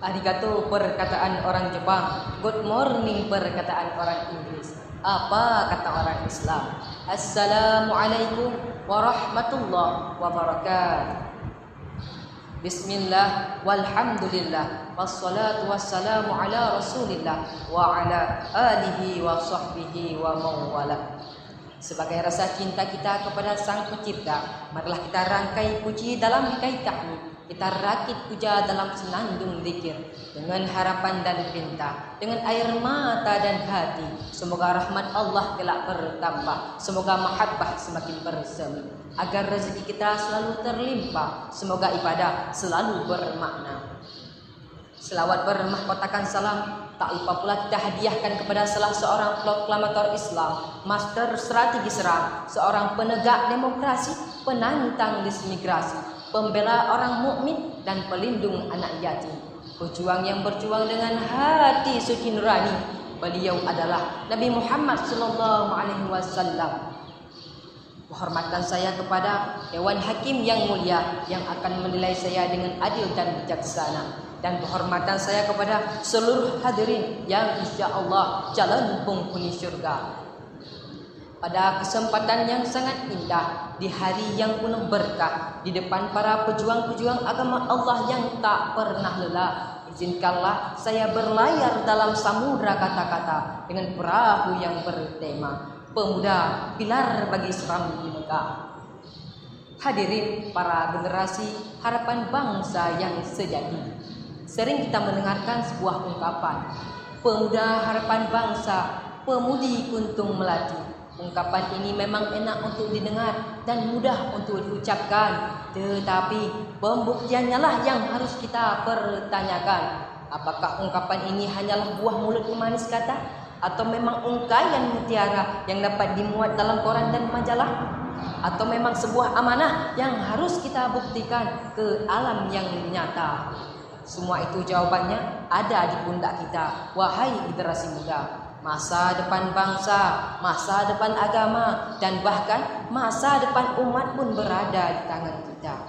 Arigato perkataan orang Jepang, good morning perkataan orang Inggris. Apa kata orang Islam? Assalamualaikum warahmatullahi wabarakatuh. Bismillah walhamdulillah wassalatu wassalamu ala rasulillah wa ala alihi wa sahbihi wa mawala. Sebagai rasa cinta kita kepada Sang Pencipta, marilah kita rangkai puji dalam hikayat tahmid. Kita rakit puja dalam senandung zikir dengan harapan dan pinta, dengan air mata dan hati. Semoga rahmat Allah kelak bertambah, semoga mahabbah semakin bersemi, agar rezeki kita selalu terlimpah, semoga ibadah selalu bermakna. Selawat bermahkotakan salam tak lupa pula kita hadiahkan kepada salah seorang proklamator Islam, master strategi serang, seorang penegak demokrasi, penantang dismigrasi, pembela orang mukmin dan pelindung anak yatim, pejuang yang berjuang dengan hati suci nurani. Beliau adalah Nabi Muhammad SAW. Penghormatan saya kepada Dewan Hakim yang mulia yang akan menilai saya dengan adil dan bijaksana, dan penghormatan saya kepada seluruh hadirin yang insya-Allah jalan penghuni syurga. Pada kesempatan yang sangat indah, di hari yang penuh berkah, di depan para pejuang-pejuang agama Allah yang tak pernah lelah, izinkanlah saya berlayar dalam samudra kata-kata dengan perahu yang bertema Pemuda Pilar bagi Islam Bhinneka. Hadirin para generasi harapan bangsa yang sejati, sering kita mendengarkan sebuah ungkapan, pemuda harapan bangsa, pemudi kuntung melati. Ungkapan ini memang enak untuk didengar dan mudah untuk diucapkan, tetapi pembuktiannya lah yang harus kita pertanyakan. Apakah ungkapan ini hanyalah buah mulut pemanis kata, atau memang ungkayan mutiara yang dapat dimuat dalam koran dan majalah, atau memang sebuah amanah yang harus kita buktikan ke alam yang nyata? Semua itu jawabannya ada di pundak kita, wahai generasi muda. Masa depan bangsa, masa depan agama, dan bahkan masa depan umat pun berada di tangan kita.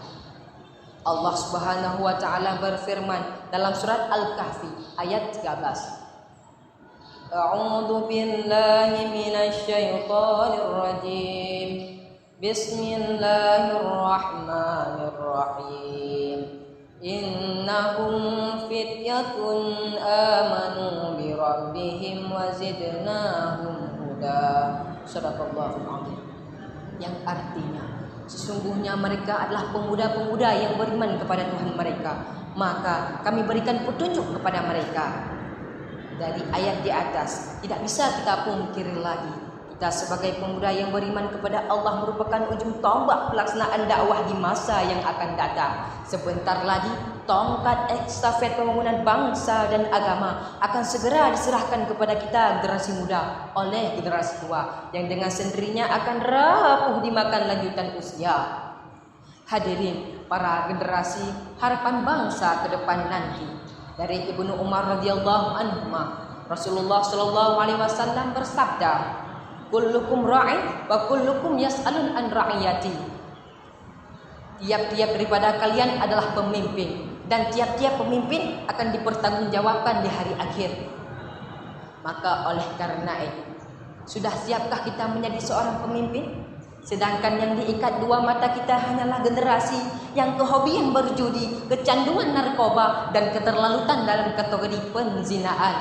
Allah Subhanahu wa taala berfirman dalam surat Al-Kahfi ayat 13. A'udzu billahi minasy syaithanir rajim. Bismillahirrahmanirrahim. Innahum fityatun amanu bi rabbihim wa zidnahum huda. Shadaqallahul azim. Yang artinya, sesungguhnya mereka adalah pemuda-pemuda yang beriman kepada Tuhan mereka, maka kami berikan petunjuk kepada mereka. Dari ayat di atas tidak bisa kita pungkiri lagi, kita sebagai pemuda yang beriman kepada Allah merupakan ujung tombak pelaksanaan dakwah di masa yang akan datang. Sebentar lagi tongkat estafet pembangunan bangsa dan agama akan segera diserahkan kepada kita generasi muda oleh generasi tua, yang dengan sendirinya akan rapuh dimakan lanjutan usia. Hadirin para generasi harapan bangsa ke depan nanti, dari Ibnu Umar radhiyallahu anhu, Rasulullah sallallahu alaihi wasallam bersabda, kullukum ra'in wa kullukum yas'alun an ra'iyati. Tiap-tiap daripada kalian adalah pemimpin, dan tiap-tiap pemimpin akan dipertanggungjawabkan di hari akhir. Maka oleh karena itu, sudah siapkah kita menjadi seorang pemimpin? Sedangkan yang diikat dua mata kita hanyalah generasi yang kehobian berjudi, kecanduan narkoba, dan keterlalutan dalam kategori penzinaan.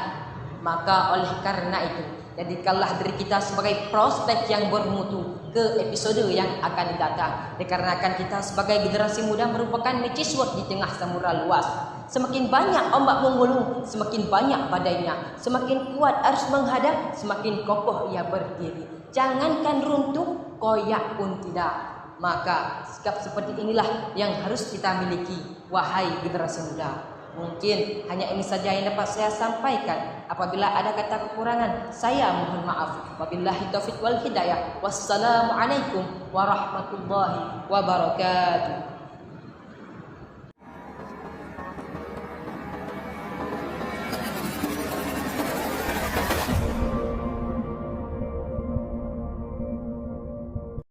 Maka oleh karena itu, jadikanlah diri kita sebagai prospek yang bermutu ke episode yang akan datang. Dikarenakan kita sebagai generasi muda merupakan michisword di tengah samudra luas. Semakin banyak ombak menggulung, semakin banyak badainya. Semakin kuat arus menghadap, semakin kokoh ia berdiri. Jangankan runtuh, koyak pun tidak. Maka sikap seperti inilah yang harus kita miliki, wahai generasi muda. Mungkin hanya ini saja yang dapat saya sampaikan. Apabila ada kata kekurangan, saya mohon maaf. Wabillahi taufiq wal hidayah. Wassalamualaikum warahmatullahi wabarakatuh.